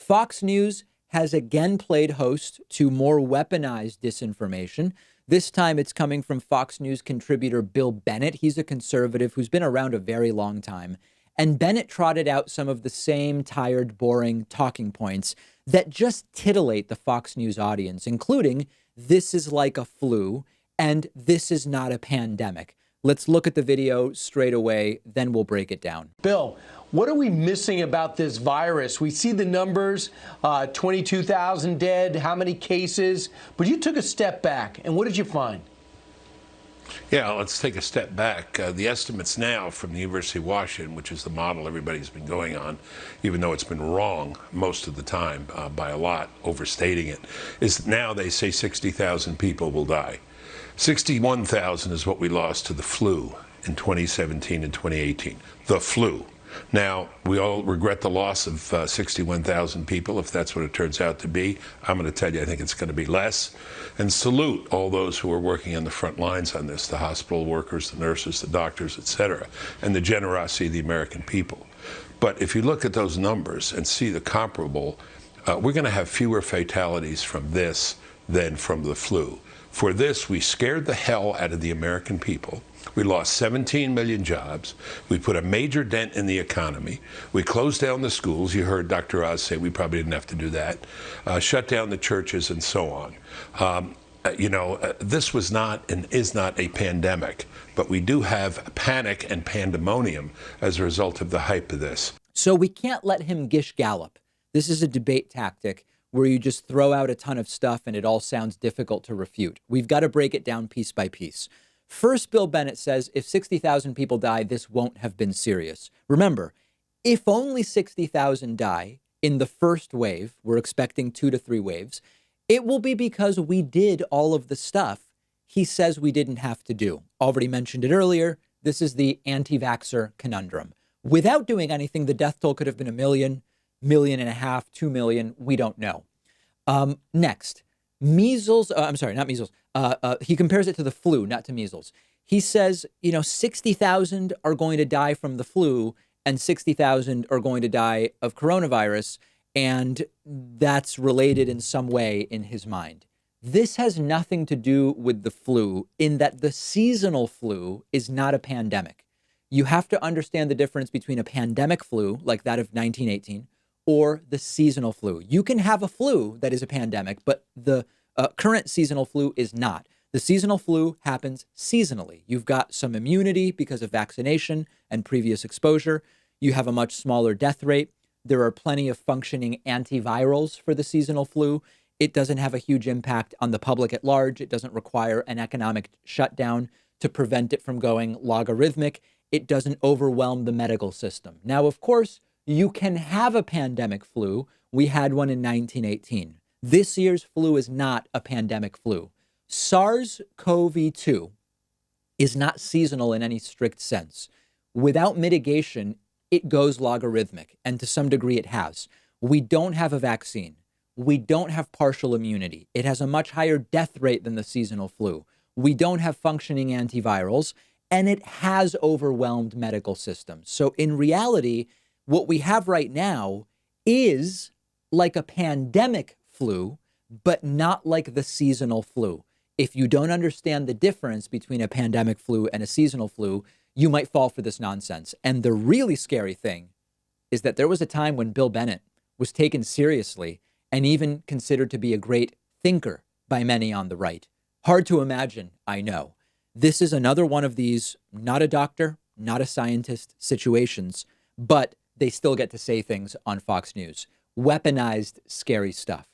Fox News has again played host to more weaponized disinformation. This time it's coming from Fox News contributor Bill Bennett. He's a conservative who's been around a very long time. And Bennett trotted out some of the same tired, boring talking points that just titillate the Fox News audience, including "this is like a flu" and "this is not a pandemic." Let's look at the video straight away, then we'll break it down. Bill, what are we missing about this virus? We see the numbers, 22,000 dead, how many cases, but you took a step back, and what did you find? Yeah, let's take a step back. The estimates now from the University of Washington, which is the model everybody's been going on, even though it's been wrong most of the time by a lot, overstating it, is now they say 60,000 people will die. 61,000 is what we lost to the flu in 2017 and 2018. The flu. Now, we all regret the loss of 61,000 people, if that's what it turns out to be. I'm going to tell you, I think it's going to be less. And salute all those who are working on the front lines on this, the hospital workers, the nurses, the doctors, et cetera, and the generosity of the American people. But if you look at those numbers and see the comparable, we're going to have fewer fatalities from this than from the flu. For this, we scared the hell out of the American people. We lost 17 million jobs. We put a major dent in the economy. We closed down the schools. You heard Dr. Oz say we probably didn't have to do that. Shut down the churches and so on. This was not and is not a pandemic, but we do have panic and pandemonium as a result of the hype of this. So we can't let him gish gallop. This is a debate tactic where you just throw out a ton of stuff and it all sounds difficult to refute. We've got to break it down piece by piece. First, Bill Bennett says if 60,000 people die, this won't have been serious. Remember, if only 60,000 die in the first wave, we're expecting 2 to 3 waves, it will be because we did all of the stuff he says we didn't have to do. Already mentioned it earlier. This is the anti-vaxxer conundrum. Without doing anything, the death toll could have been 1 million, 1.5 million, 2 million. We don't know. Next, measles. I'm sorry, not measles. He compares it to the flu, not to measles. He says, 60,000 are going to die from the flu and 60,000 are going to die of coronavirus. And that's related in some way in his mind. This has nothing to do with the flu in that the seasonal flu is not a pandemic. You have to understand the difference between a pandemic flu like that of 1918 or the seasonal flu. You can have a flu that is a pandemic, but the current seasonal flu is not. The seasonal flu happens seasonally. You've got some immunity because of vaccination and previous exposure. You have a much smaller death rate. There are plenty of functioning antivirals for the seasonal flu. It doesn't have a huge impact on the public at large. It doesn't require an economic shutdown to prevent it from going logarithmic. It doesn't overwhelm the medical system. Now, of course, you can have a pandemic flu. We had one in 1918. This year's flu is not a pandemic flu. SARS-CoV-2 is not seasonal in any strict sense. Without mitigation, it goes logarithmic, and to some degree it has. We don't have a vaccine. We don't have partial immunity. It has a much higher death rate than the seasonal flu. We don't have functioning antivirals, and it has overwhelmed medical systems. So in reality, what we have right now is like a pandemic flu, but not like the seasonal flu. If you don't understand the difference between a pandemic flu and a seasonal flu, you might fall for this nonsense. And the really scary thing is that there was a time when Bill Bennett was taken seriously and even considered to be a great thinker by many on the right. Hard to imagine, I know. This is another one of these, not a doctor, not a scientist situations, but they still get to say things on Fox News. Weaponized, scary stuff.